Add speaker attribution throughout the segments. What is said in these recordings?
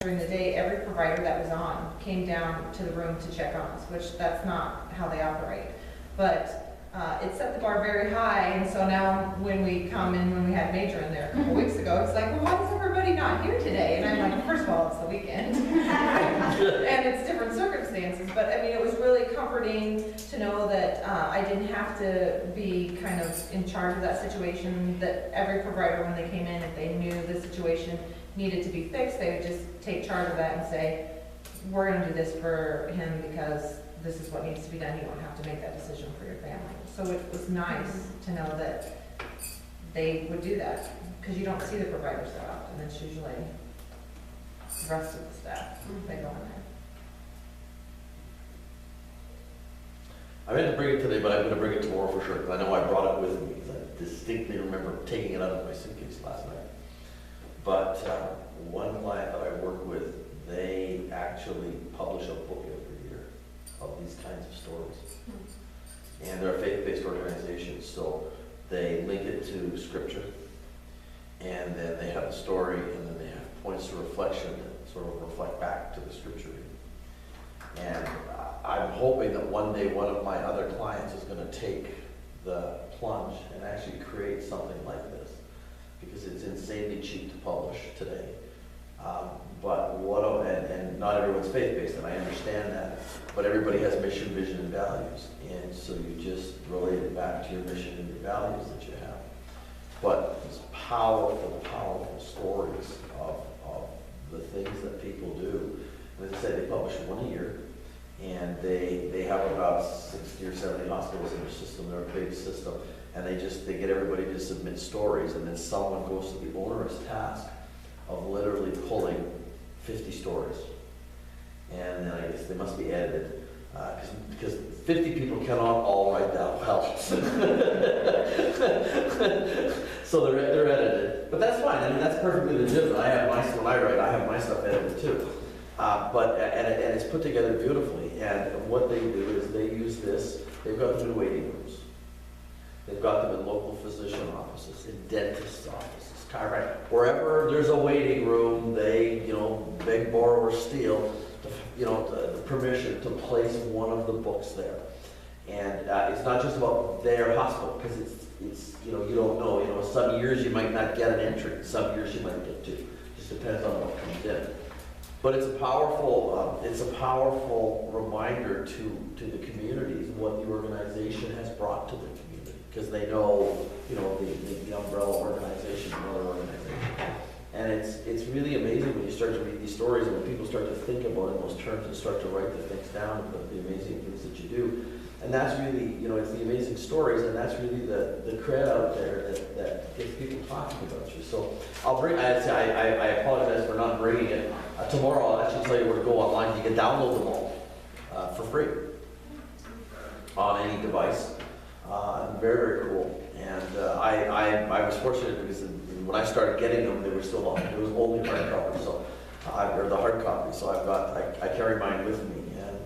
Speaker 1: during the day, every provider that was on came down to the room to check on us, which that's not how they operate. But it set the bar very high, and so now when we come in, when we had Major in there a couple weeks ago, it's like, well, why is everybody not here today? And I'm like, first of all, it's the weekend, and it's different circumstances, but I mean, it was really comforting to know that I didn't have to be kind of in charge of that situation, that every provider, when they came in, if they knew the situation needed to be fixed, they would just take charge of that and say, we're gonna do this for him because this is what needs to be done. You don't have to make that decision for your family. So it was nice to know that they would do that, because you don't see the providers that often. It's usually the rest of the staff. They go in there.
Speaker 2: I meant to bring it today, but I'm going to bring it tomorrow for sure, because I know I brought it with me, because I distinctly remember taking it out of my suitcase last night. But one client that I work with, they actually publish a book every year of these kinds of stories. And they're a faith-based organization, so they link it to scripture, and then they have the story, and then they have points of reflection that sort of reflect back to the scripture. And I'm hoping that one day one of my other clients is going to take the plunge and actually create something like this, because it's insanely cheap to publish today. And not everyone's faith-based, and I understand that, but everybody has mission, vision, and values, and so you just relate it back to your mission and your values that you have. But it's powerful, powerful stories of the things that people do. And as I said, they publish one a year, and they have about 60 or 70 hospitals in their system. They're a big system, and they get everybody to submit stories, and then someone goes to the onerous task of literally pulling 50 stories. And then I guess they must be edited, because 50 people cannot all write that well. So they're edited. But that's fine. I mean, that's perfectly legitimate. I have when I write, I have my stuff edited too. And it's put together beautifully. And what they do is they use this. They've got them in waiting rooms. They've got them in local physician offices, in dentists' offices, chiropractic. Wherever there's a waiting room, they, beg, borrow, or steal, the permission to place one of the books there. And it's not just about their hospital, because it's you don't know. Some years you might not get an entry. Some years you might get two. Just depends on what comes in. But it's a powerful reminder to the communities what the organization has brought to the community, because they know, the umbrella organization, another organization. And it's really amazing when you start to read these stories and when people start to think about it in those terms and start to write the things down, the amazing things that you do. And that's really, it's the amazing stories, and that's really the cred out there that gets people talking about you. So I apologize for not bringing it. Tomorrow I'll actually tell you where to go online. You can download them all for free on any device. Very, very cool. And I was fortunate because when I started getting them, they were still on. It was only hardcover, so or the hard copy. So I carry mine with me, and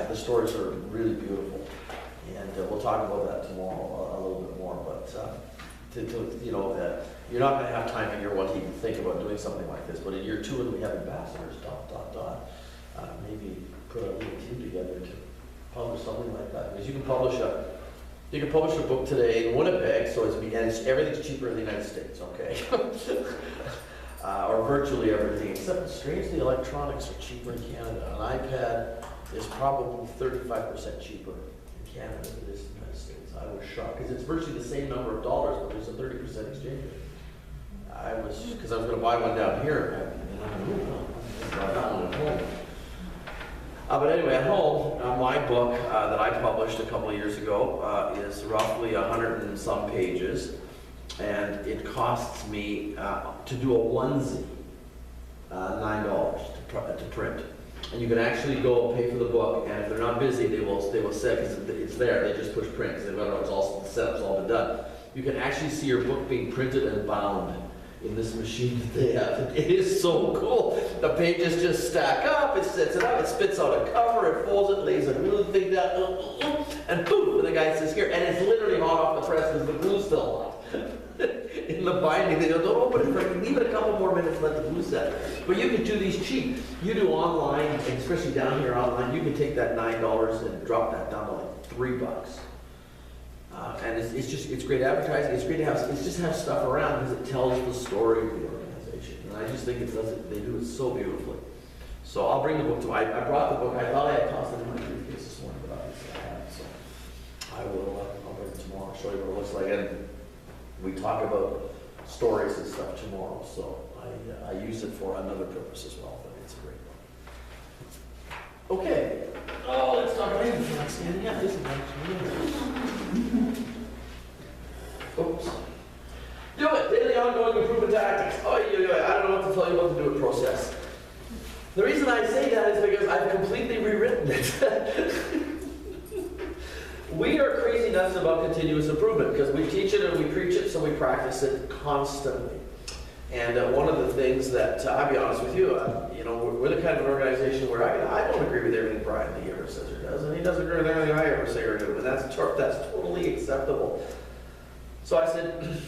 Speaker 2: the stories are really beautiful. And we'll talk about that tomorrow a little bit more. But you're not going to have time in year one to even think about doing something like this. But in year two, when we have ambassadors, maybe put a little team together to publish something like that. Because you can publish a book today in Winnipeg, so everything's cheaper in the United States, okay? Or virtually everything, except strangely electronics are cheaper in Canada. An iPad is probably 35% cheaper in Canada than it is in the United States. I was shocked, because it's virtually the same number of dollars, but there's a 30% exchange rate. Because I was going to buy one down here, and I got one at home. But anyway, at home, my book that I published a couple of years ago is roughly 100 and some pages, and it costs me to do a onesie $9 to print. And you can actually go pay for the book, and if they're not busy, they will say, because it's there, they just push print, because they've got it all, the setup's all been done. You can actually see your book being printed and bound in this machine that they have. It is so cool. The pages just stack up, it sets it up, it spits out a cover, it folds it, lays a glue thing down, and boom, the guy says here, and it's literally hot off the press because the glue's still hot. in the binding, they go, don't open it, for, leave it a couple more minutes, let the glue set. But you can do these cheap. You do online, and especially down here online, you can take that $9 and drop that down to like $3. And it's great advertising. It's great to have, it's just have stuff around because it tells the story of the organization. And I just think they do it so beautifully. So I'll bring the book to, I brought the book, I thought I had tossed it in my briefcase this morning, but obviously I haven't, so I will, I'll bring it tomorrow, show you what it looks like. And we talk about stories and stuff tomorrow, so I use it for another purpose as well, but it's a great book. Okay. Oh, let's talk about it. Standing up, this is oops. Do it. Daily ongoing improvement tactics. Oh, I don't know what to tell you about the do it process. The reason I say that is because I've completely rewritten it. We are crazy nuts about continuous improvement because we teach it and we preach it, so we practice it constantly. And one of the things that, I'll be honest with you, we're the kind of an organization where I don't agree with everything Brian Lee ever says or does, and he doesn't agree with everything I ever say or do, and that's totally acceptable. So I said,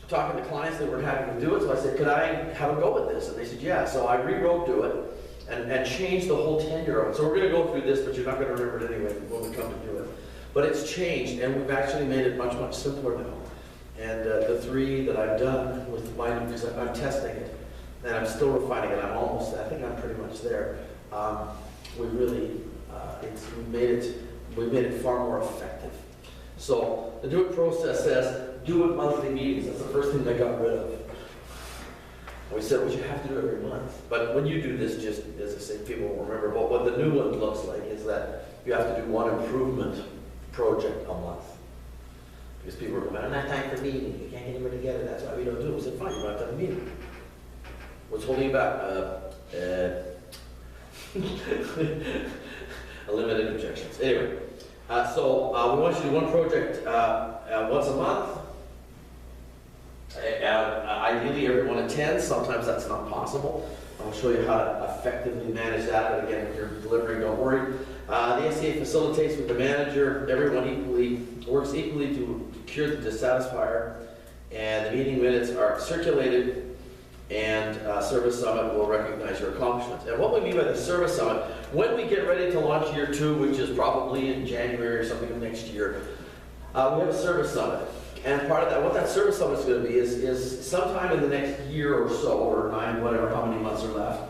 Speaker 2: talking to clients that were having to do it, so I said, could I have a go at this? And they said, yeah. So I rewrote Do It and changed the whole tenure of it. So we're going to go through this, but you're not going to remember it anyway when we come to do it. But it's changed, and we've actually made it much, much simpler now. And the 3 that I've done with mine, because I'm testing it, and I'm still refining it. I think I'm pretty much there. We really, we made it far more effective. So the Do It process says, do it monthly meetings. That's the first thing I got rid of. We said, well, you have to do it every month. But when you do this, just as I say, people will remember. But what the new one looks like is that you have to do one improvement project a month. Because people are going, I don't have time for meeting. You can't get anybody together. That's why we don't do it. We said, fine, you don't have to have a meeting. What's holding you back? Limited objections. Anyway, so we want you to do one project once a month. Ideally, every 1 to 10. Sometimes that's not possible. I'll show you how to effectively manage that. But again, if you're delivering, don't worry. The SCA facilitates with the manager. Everyone works equally to cure the dissatisfier. And the meeting minutes are circulated. And Service Summit will recognize your accomplishments. And what we mean by the Service Summit, when we get ready to launch year 2, which is probably in January or something of next year, we have a Service Summit. And part of that, what that Service Summit is going to be is sometime in the next year or so, or 9, whatever, how many months are left,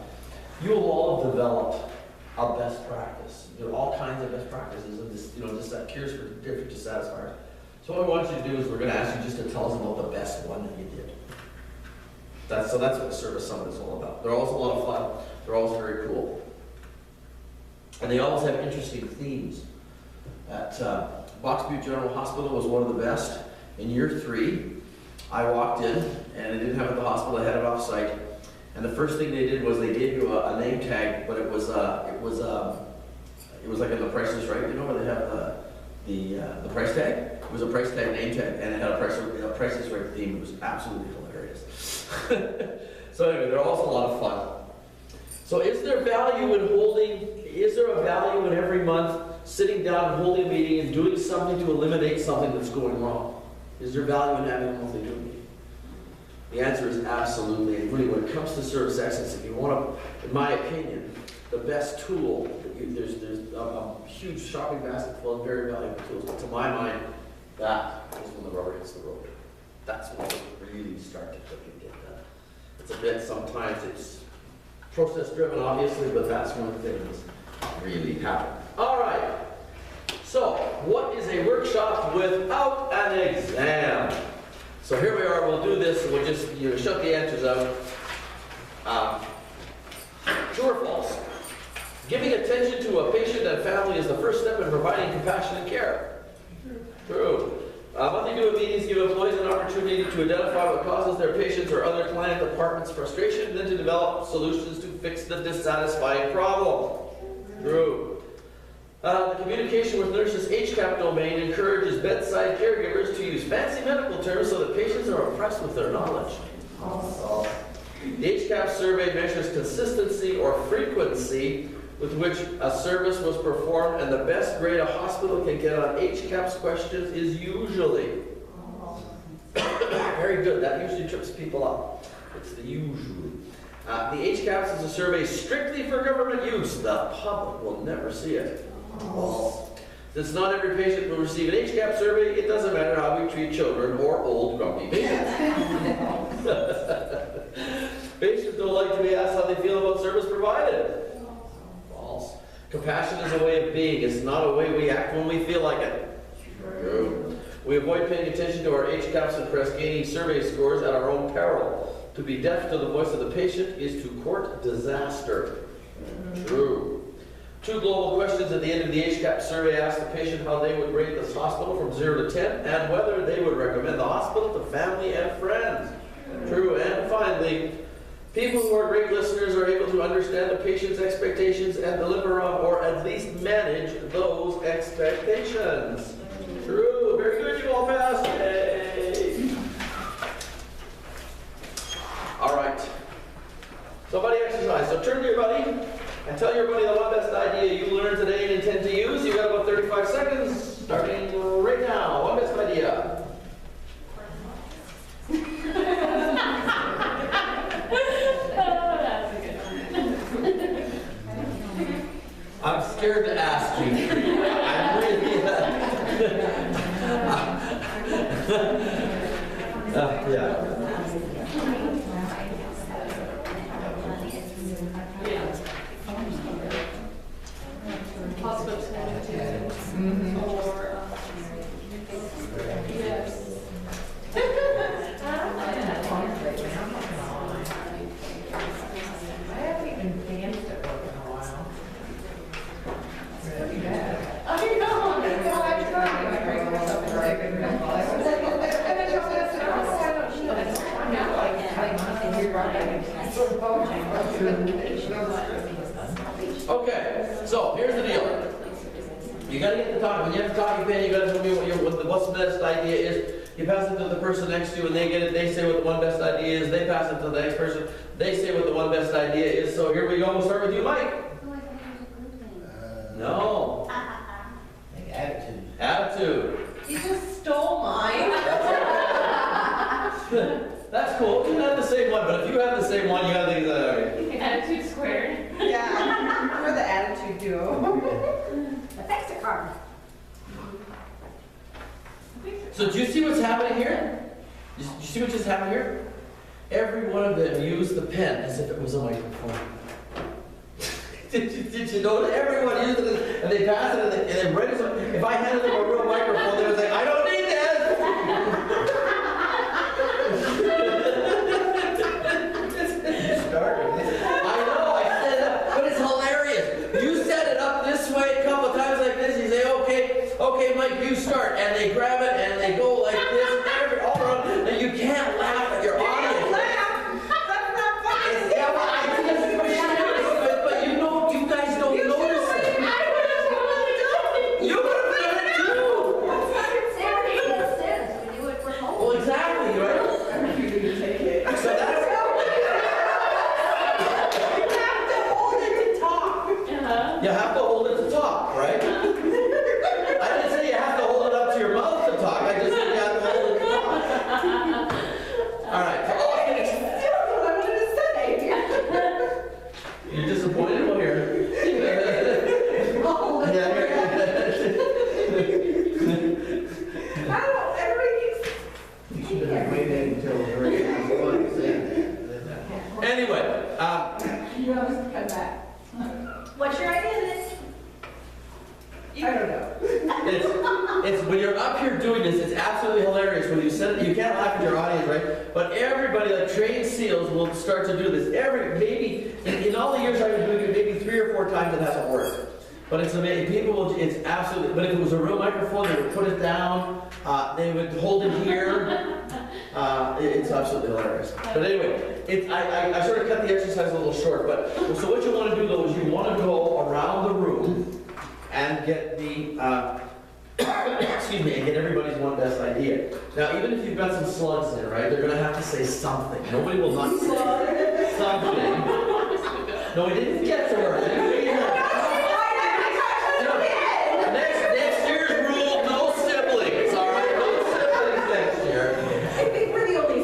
Speaker 2: you will all have developed a best practice. There are all kinds of best practices of this, just that cures for different dissatisfiers. So what we want you to do is we're going to ask you just to tell us about the best one that you did. So that's what the Service Summit is all about. They're always a lot of fun. They're always very cool. And they always have interesting themes. At Box Butte General Hospital was one of the best. In year 3, I walked in, and they didn't have it at the hospital, they had it off-site. And the first thing they did was they gave you a name tag, but it was like in the Price is Right, where they have the price tag? It was a price tag, name tag, and it had a Price is Right theme. It was absolutely hilarious. So anyway, they're also a lot of fun. So is there a value in every month sitting down and holding a meeting and doing something to eliminate something that's going wrong? Is there value in having a monthly do meeting? The answer is absolutely. And really, when it comes to service excellence, if you want to, in my opinion, the best tool, there's a huge shopping basket full of very valuable tools, but to my mind, that is when the rubber hits the road. That's when it really start to click and get done. It's a bit, sometimes it's process-driven, obviously, but that's when things really happen. All right. So, what is a workshop without an exam? So here we are, we'll do this, and we'll just shut the answers out. True or false? Giving attention to a patient and family is the first step in providing compassionate care. True. Monthly do-it meetings give employees an opportunity to identify what causes their patients or other client departments frustration, and then to develop solutions to fix the dissatisfying problem. True. The communication with nurses HCAP domain encourages bedside caregivers to use fancy medical terms so that patients are impressed with their knowledge. Awesome. The HCAP survey measures consistency or frequency with which a service was performed, and the best grade a hospital can get on HCAP's questions is usually Very good. That usually trips people up. It's the usual. The HCAHPS is a survey strictly for government use. The public will never see it. Since not every patient will receive an HCAHPS survey, it doesn't matter how we treat children or old grumpy patients. Patients don't like to be asked how they feel about service provided. False. Compassion is a way of being. It's not a way we act when we feel like it. True. We avoid paying attention to our HCAHPS and press gaining survey scores at our own peril. To be deaf to the voice of the patient is to court disaster. True. 2 global questions at the end of the HCAHPS survey ask the patient how they would rate this hospital from 0 to 10 and whether they would recommend the hospital to family and friends. True. And finally, people who are great listeners are able to understand the patient's expectations and deliver on or at least manage those expectations. True. Very good. You all passed. Yay. All right. Somebody exercise. So turn to your buddy and tell your buddy the one best idea you learned today and intend to use. You got about 35 seconds, starting right now. One best idea. I'm scared to ask you. I'm really. Yeah. Okay, so here's the deal. You gotta get the talk. When you have the talking pen, you gotta tell me what's the best idea is. You pass it to the person next to you and they get it, they say what the one best idea is, they pass it to the next person, they say what the one best idea is. So here we go, we'll start with you, Mike. No.
Speaker 3: Like attitude.
Speaker 2: Attitude.
Speaker 1: You just stole mine.
Speaker 2: That's cool. You have the same one, but if you have the same one, you gotta think that.
Speaker 4: Attitude squared.
Speaker 1: Yeah, we're the attitude duo.
Speaker 4: Thanks, card.
Speaker 2: So do you see what's happening here? You see what just happened here? Every one of them used the pen as if it was a microphone. Did you notice? Everyone used it and they passed it and they read it. If I handed them a real microphone, they would say, I don't need this! I know, I set it up, but it's hilarious. You set it up this way a couple times like this, you say, okay, Mike, you start. And they grab it and they go like this, all around, and you can't laugh at your audience.
Speaker 1: That's not funny.
Speaker 2: Yeah, well, I just wish you would, but you know, you guys don't notice it.
Speaker 4: I would have totally done it.
Speaker 2: You would have done it too.
Speaker 4: We do it for home.
Speaker 2: Well, exactly, right? So that's you have to hold it to talk, right? I didn't say you have to hold it up to your mouth to talk. I just said you have to hold it to talk. All right. You're disappointed? Well, here.
Speaker 3: You should have waited until very
Speaker 2: Anyway,
Speaker 4: What's your idea, Liz?
Speaker 1: I don't know.
Speaker 2: it's when you're up here doing this, it's absolutely hilarious. When you said it, you can't laugh at your audience, right? But everybody, like trained SEALs, will start to do this. Maybe in all the years I've been doing it, maybe 3 or 4 times it hasn't worked. But it's amazing. People will. It's absolutely. But if it was a real microphone, they would put it down. They would hold it here. It's absolutely hilarious. But anyway, I sort of cut the exercise a little short. But so what you want to do though is you want to go around the room and get the excuse me, and get everybody's one best idea. Now, even if you've got some slugs in, right, they're going to have to say something. Nobody will not say something. No, we didn't get to her. Next year's rule, no siblings, all right? No siblings next year.
Speaker 1: I think we're the only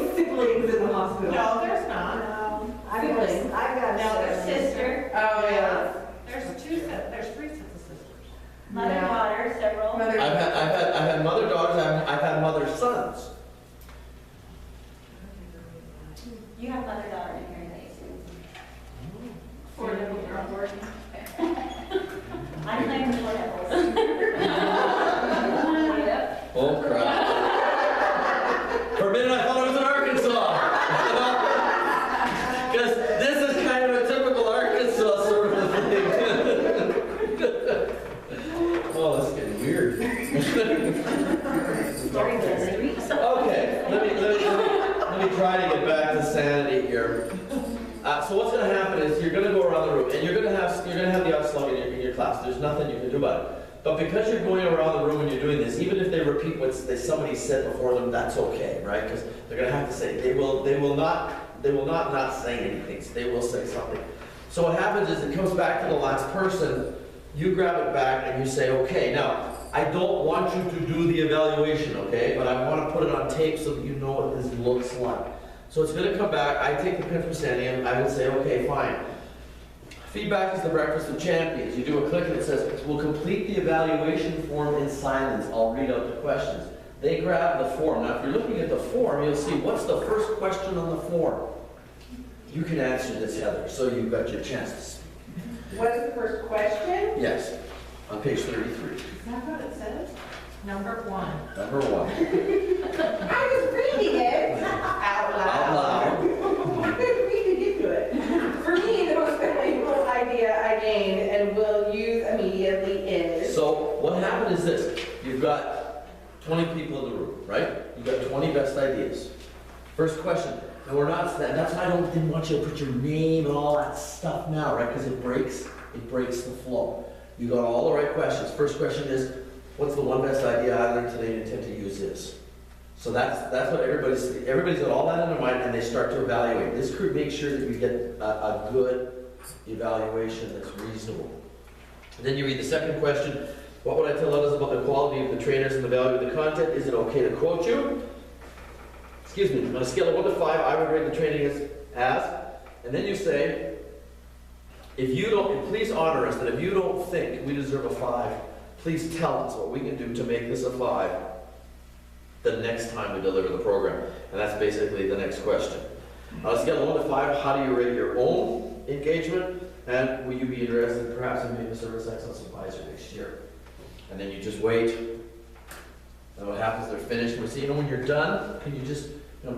Speaker 1: Oh, yeah.
Speaker 5: There's three sets of sisters.
Speaker 4: Mother,
Speaker 1: Yeah.
Speaker 4: daughter, several.
Speaker 1: Mother-
Speaker 2: I've had mother daughters, I've had mother sons.
Speaker 4: You have mother, daughter in here, nice.
Speaker 5: Four little girls.
Speaker 4: I'm playing four devils. Yep.
Speaker 2: Oh crap. For a minute I thought it was in Arkansas. Because this is kind of a typical Arkansas sort of a thing. Oh, this is getting weird.
Speaker 4: During the streets.
Speaker 2: Okay, let me try to get back to sanity here. So what's going to happen is you're going to go around the room and you're going to have the upslug in your class. There's nothing you can do about it. But because you're going around the room and you're doing this, even if they repeat what somebody said before them, that's okay, right? Because they're going to have to say they will not say anything. So they will say something. So what happens is it comes back to the last person. You grab it back and you say, okay, now I don't want you to do the evaluation, okay? But I want to put it on tape so that you know what this looks like. So it's going to come back. I take the pin from Sandy and I would say, okay, fine. Feedback is the breakfast of champions. You do a click and it says, we'll complete the evaluation form in silence. I'll read out the questions. They grab the form. Now, if you're looking at the form, you'll see what's the first question on the form. You can answer this, Heather, so you've got your chance to speak.
Speaker 6: What is the first question?
Speaker 2: Yes, on page 33.
Speaker 6: Is that what it says?
Speaker 1: Number 1.
Speaker 2: Number 1.
Speaker 6: I was reading it out loud.
Speaker 2: Out loud.
Speaker 6: I didn't read it into it. For me, the most valuable idea I gained and will use immediately is.
Speaker 2: So what happened is this. You've got 20 people in the room, right? You've got 20 best ideas. First question. And we're not, that's why I didn't want you to put your name and all that stuff now, right? Because it breaks the flow. You got all the right questions. First question is, what's the one best idea I learned today and intend to use this? So that's what everybody's got all that in their mind and they start to evaluate. This could make sure that you get a good evaluation that's reasonable. And then you read the second question. What would I tell others about the quality of the trainers and the value of the content? Is it okay to quote you? Excuse me, on a scale of 1 to 5, I would rate the training as, and then you say, please honor us that if you don't think we deserve a 5, please tell us what we can do to make this a 5 the next time we deliver the program. And that's basically the next question. On a scale of 1 to 5, how do you rate your own engagement? And will you be interested perhaps in being a service excellence advisor next year? And then you just wait. And what happens, they're finished. We say, when you're done, can you just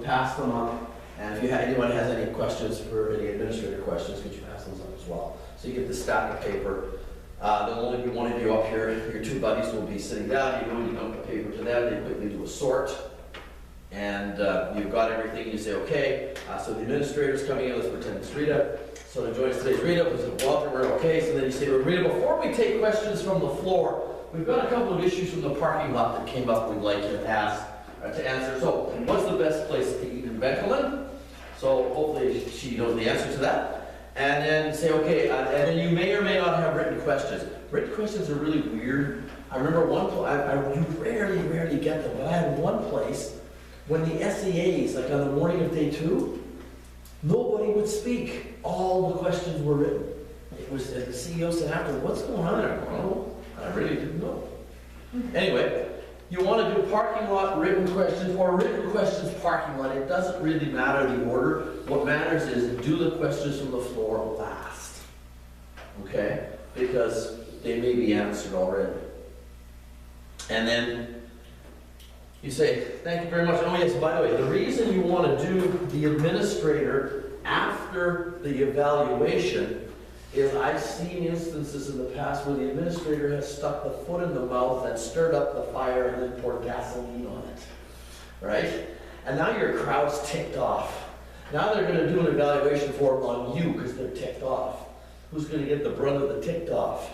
Speaker 2: pass them up? And if anyone has any questions for any administrator questions, could you pass those up as well? So you get the stack of paper. There'll only be one of you up here. Your 2 buddies will be sitting down. You dump the paper to them. They quickly do a sort. And you've got everything. You say, okay. So the administrator's coming in. Let's pretend it's Rita. So to join us today's Rita, we say, welcome, we're okay. So then you say, well, Rita, before we take questions from the floor, we've got a couple of issues from the parking lot that came up we'd like you to answer. So, what's the best place to eat in Benkelman? So, hopefully she knows the answer to that. And then say, okay, and then you may or may not have written questions. Written questions are really weird. I remember you rarely get them, but I had one place when the SEAs, like on the morning of day 2, nobody would speak. All the questions were written. It was, the CEO said after, what's going on there? Well, I really didn't know. Anyway, you want to do parking lot written questions or written questions parking lot. It doesn't really matter the order. What matters is do the questions from the floor last. Okay? Because they may be answered already. And then you say, thank you very much. Oh yes, by the way, the reason you want to do the administrator after the evaluation is I've seen instances in the past where the administrator has stuck the foot in the mouth and stirred up the fire and then poured gasoline on it, right? And now your crowd's ticked off. Now they're going to do an evaluation form on you because they're ticked off. Who's going to get the brunt of the ticked off?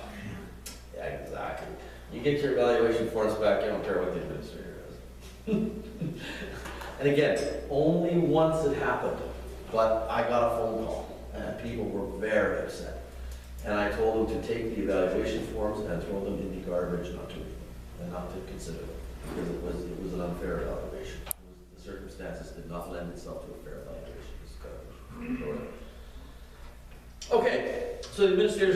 Speaker 2: Yeah, exactly. You get your evaluation forms back, you don't care what the administrator does. And again, only once it happened, but I got a phone call and people were very upset. And I told them to take the evaluation forms and throw them in the garbage, not to consider them, because it was an unfair evaluation. The circumstances did not lend itself to a fair evaluation. It was garbage. Okay, So the administrators